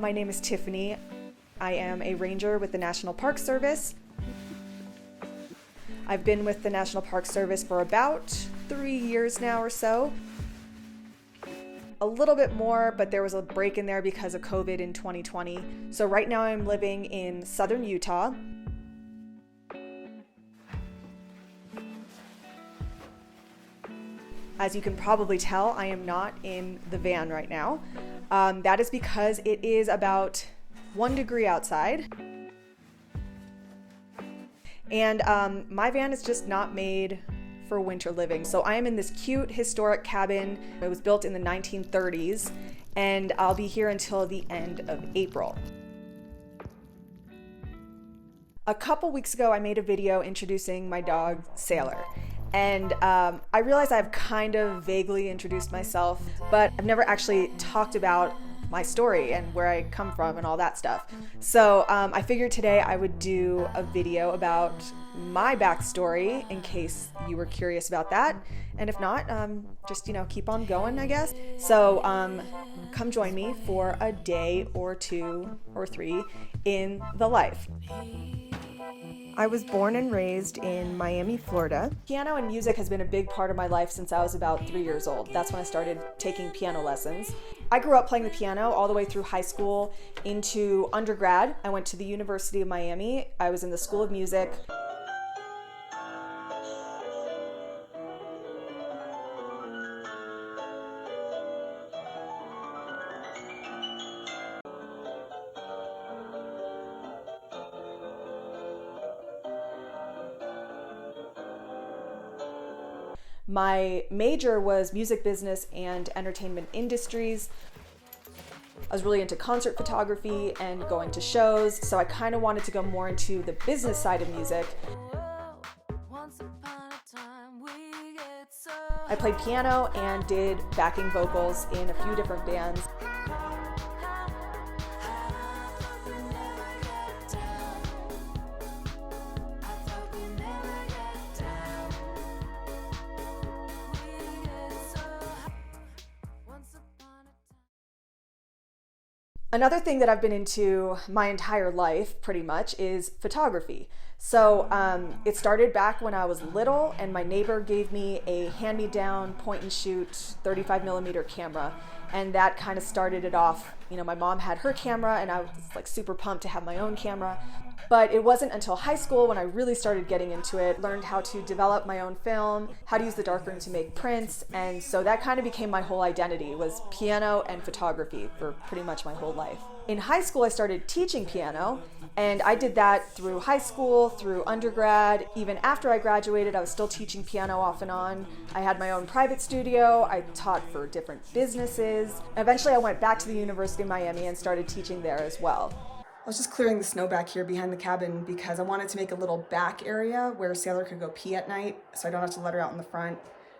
My name is Tiffany. I am a ranger with the National Park Service. I've been with the National Park Service for about 3 years now or so. A little bit more, but there was a break in there because of COVID in 2020. So right now I'm living in southern Utah. As you can probably tell, I am not in the van right now. That is because it is about 1 degree outside. And my van is just not made for winter living. So I am in this cute historic cabin. It was built in the 1930s, and I'll be here until the end of April. A couple weeks ago, I made a video introducing my dog, Sailor. And I realize I've kind of vaguely introduced myself, but I've never actually talked about my story and where I come from and all that stuff. So I figured today I would do a video about my backstory in case you were curious about that. And if not, just, keep on going, I guess. So come join me for a day or 2 or 3 in the life. I was born and raised in Miami, Florida. Piano and music has been a big part of my life since I was about 3 years old. That's when I started taking piano lessons. I grew up playing the piano all the way through high school into undergrad. I went to the University of Miami. I was in the School of Music. My major was music business and entertainment industries. I was really into concert photography and going to shows, so I kind of wanted to go more into the business side of music. I played piano and did backing vocals in a few different bands. Another thing that I've been into my entire life, pretty much, is photography. So it started back when I was little, and my neighbor gave me a hand-me-down point-and-shoot 35mm camera, and that kind of started it off. My mom had her camera, and I was super pumped to have my own camera. But it wasn't until high school when I really started getting into it, learned how to develop my own film, how to use the darkroom to make prints, and so that kind of became my whole identity, was piano and photography for pretty much my whole life. In high school, I started teaching piano, and I did that through high school, through undergrad. Even after I graduated, I was still teaching piano off and on. I had my own private studio. I taught for different businesses. Eventually, I went back to the University of Miami and started teaching there as well. I was just clearing the snow back here behind the cabin because I wanted to make a little back area where Sailor could go pee at night, so I don't have to let her out in the front.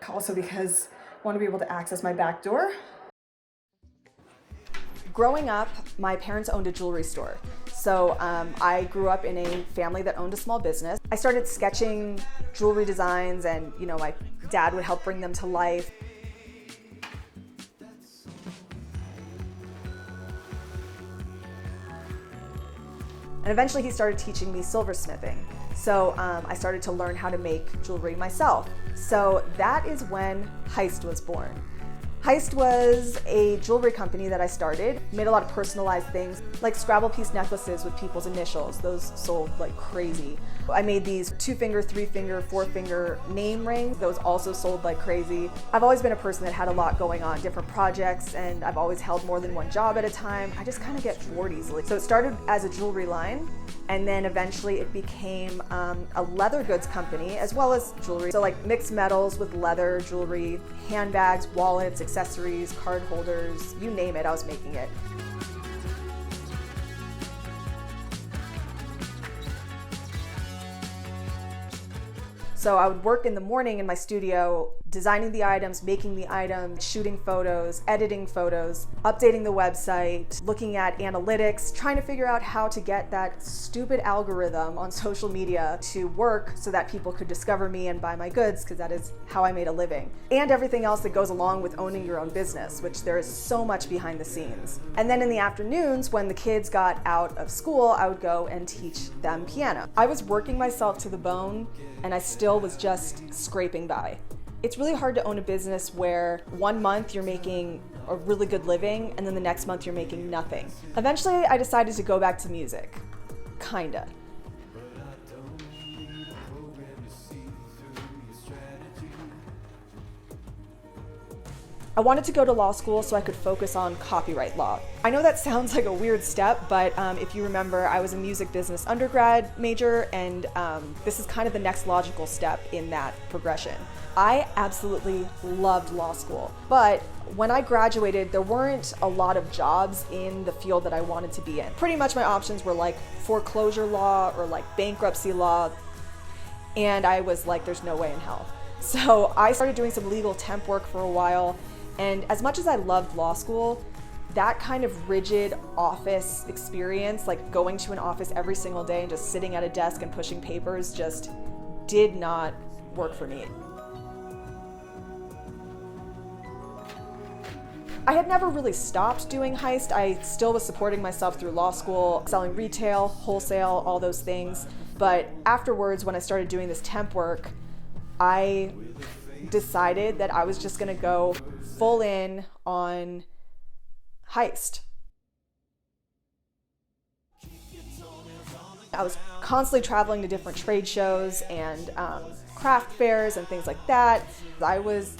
Also because I want to be able to access my back door. Growing up, my parents owned a jewelry store. So I grew up in a family that owned a small business. I started sketching jewelry designs, and my dad would help bring them to life. And eventually he started teaching me silversmithing. So I started to learn how to make jewelry myself. So that is when Heist was born. Heist was a jewelry company that I started. Made a lot of personalized things, like Scrabble piece necklaces with people's initials. Those sold like crazy. I made these 2-finger, 3-finger, 4-finger name rings. Those also sold like crazy. I've always been a person that had a lot going on, different projects, and I've always held more than one job at a time. I just kind of get bored easily. So it started as a jewelry line, and then eventually it became a leather goods company as well as jewelry. So like mixed metals with leather jewelry, handbags, wallets, accessories, card holders, you name it, I was making it. So I would work in the morning in my studio designing the items, making the items, shooting photos, editing photos, updating the website, looking at analytics, trying to figure out how to get that stupid algorithm on social media to work so that people could discover me and buy my goods, because that is how I made a living. And everything else that goes along with owning your own business, which there is so much behind the scenes. And then in the afternoons, when the kids got out of school, I would go and teach them piano. I was working myself to the bone, and I still was just scraping by. It's really hard to own a business where 1 month you're making a really good living and then the next month you're making nothing. Eventually, I decided to go back to music. Kinda. I wanted to go to law school so I could focus on copyright law. I know that sounds like a weird step, but if you remember, I was a music business undergrad major, and this is kind of the next logical step in that progression. I absolutely loved law school, but when I graduated, there weren't a lot of jobs in the field that I wanted to be in. Pretty much my options were like foreclosure law or like bankruptcy law, and I was like, there's no way in hell. So I started doing some legal temp work for a while. And as much as I loved law school, that kind of rigid office experience, like going to an office every single day and just sitting at a desk and pushing papers, just did not work for me. I had never really stopped doing Heist. I still was supporting myself through law school, selling retail, wholesale, all those things. But afterwards, when I started doing this temp work, I decided that I was just gonna go full in on Heist. I was constantly traveling to different trade shows and craft fairs and things like that. I was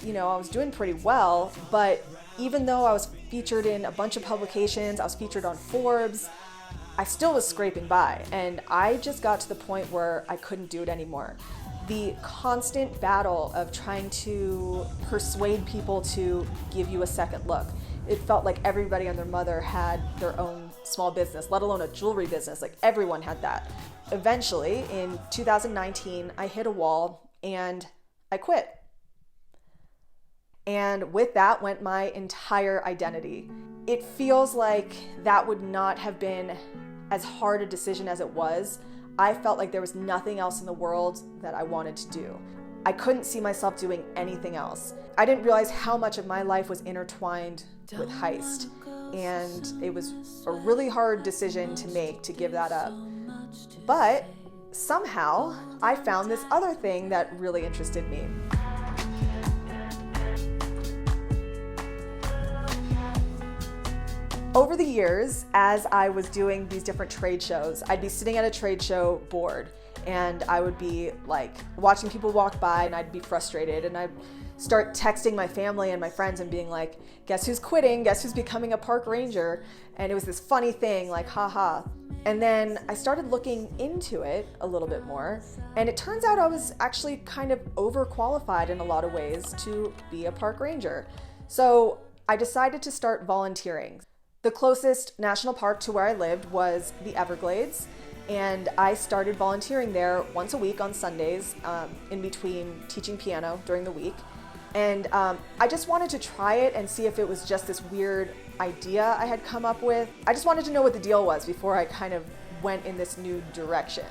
doing pretty well, but even though I was featured in a bunch of publications, I was featured on Forbes, I still was scraping by, and I just got to the point where I couldn't do it anymore. The constant battle of trying to persuade people to give you a second look. It felt like everybody and their mother had their own small business, let alone a jewelry business. Like everyone had that. Eventually, in 2019, I hit a wall and I quit. And with that went my entire identity. It feels like that would not have been as hard a decision as it was. I felt like there was nothing else in the world that I wanted to do. I couldn't see myself doing anything else. I didn't realize how much of my life was intertwined with Heist, and it was a really hard decision to make to give that up. But somehow I found this other thing that really interested me. Over the years, as I was doing these different trade shows, I'd be sitting at a trade show bored, and I would be like watching people walk by, and I'd be frustrated, and I'd start texting my family and my friends and being like, guess who's quitting? Guess who's becoming a park ranger? And it was this funny thing, like, haha. And then I started looking into it a little bit more, and it turns out I was actually kind of overqualified in a lot of ways to be a park ranger. So I decided to start volunteering. The closest national park to where I lived was the Everglades, and I started volunteering there once a week on Sundays, in between teaching piano during the week. And I just wanted to try it and see if it was just this weird idea I had come up with. I just wanted to know what the deal was before I kind of went in this new direction.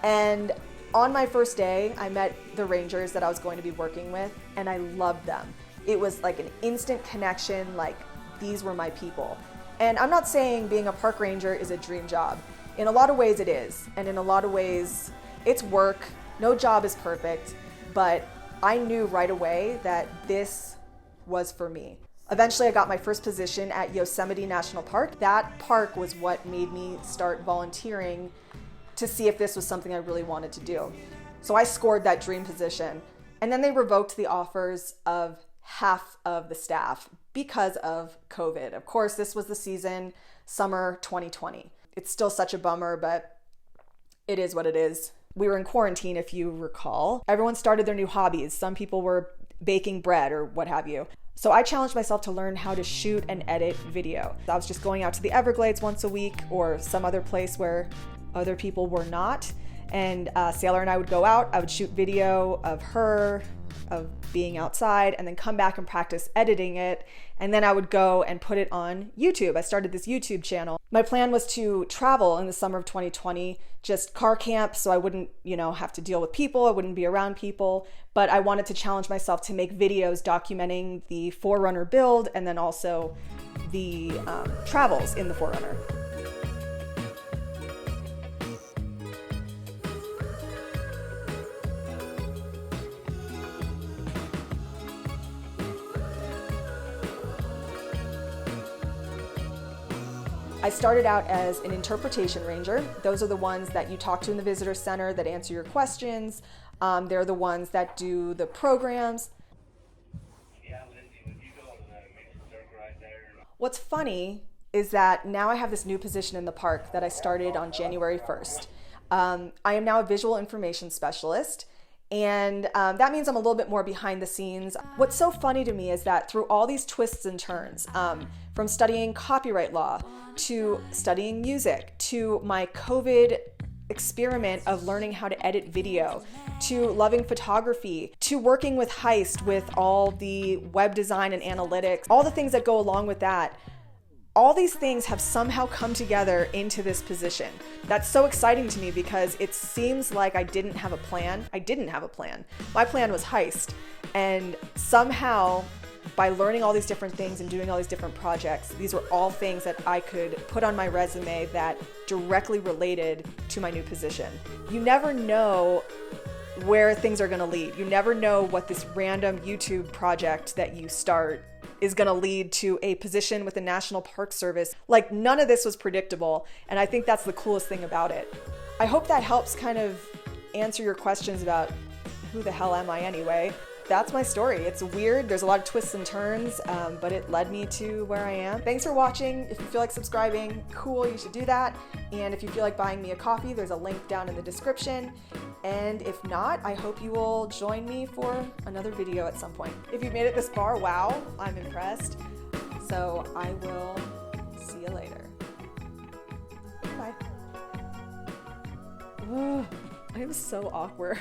And on my first day, I met the rangers that I was going to be working with, and I loved them. It was like an instant connection, like these were my people. And I'm not saying being a park ranger is a dream job. In a lot of ways it is, and in a lot of ways it's work. No job is perfect, but I knew right away that this was for me. Eventually I got my first position at Yosemite National Park. That park was what made me start volunteering to see if this was something I really wanted to do. So I scored that dream position, and then they revoked the offers of half of the staff because of COVID. Of course, this was the season, summer 2020. It's still such a bummer, but it is what it is. We were in quarantine, if you recall. Everyone started their new hobbies. Some people were baking bread or what have you. So I challenged myself to learn how to shoot and edit video. I was just going out to the Everglades once a week or some other place where other people were not. And Sailor and I would go out. I would shoot video of her of being outside, and then come back and practice editing it. And then I would go and put it on YouTube. I started this YouTube channel. My plan was to travel in the summer of 2020, just car camp, so I wouldn't, have to deal with people. I wouldn't be around people, but I wanted to challenge myself to make videos documenting the Forerunner build and then also the travels in the Forerunner. I started out as an interpretation ranger. Those are the ones that you talk to in the visitor center that answer your questions. They're the ones that do the programs. What's funny is that now I have this new position in the park that I started on January 1st. I am now a visual information specialist. And that means I'm a little bit more behind the scenes. What's so funny to me is that through all these twists and turns, from studying copyright law to studying music to my COVID experiment of learning how to edit video to loving photography to working with Heist with all the web design and analytics, all the things that go along with that, all these things have somehow come together into this position. That's so exciting to me because it seems like I didn't have a plan. I didn't have a plan. My plan was Heist. And somehow, by learning all these different things and doing all these different projects, these were all things that I could put on my resume that directly related to my new position. You never know where things are gonna lead. You never know what this random YouTube project that you start is going to lead to a position with the National Park Service. Like, none of this was predictable, and I think that's the coolest thing about it. I hope that helps kind of answer your questions about who the hell am I anyway. That's my story. It's weird. There's a lot of twists and turns, but it led me to where I am. Thanks for watching. If you feel like subscribing, cool, you should do that. And if you feel like buying me a coffee, there's a link down in the description. And if not, I hope you will join me for another video at some point. If you've made it this far, wow, I'm impressed. So I will see you later. Bye. I am so awkward.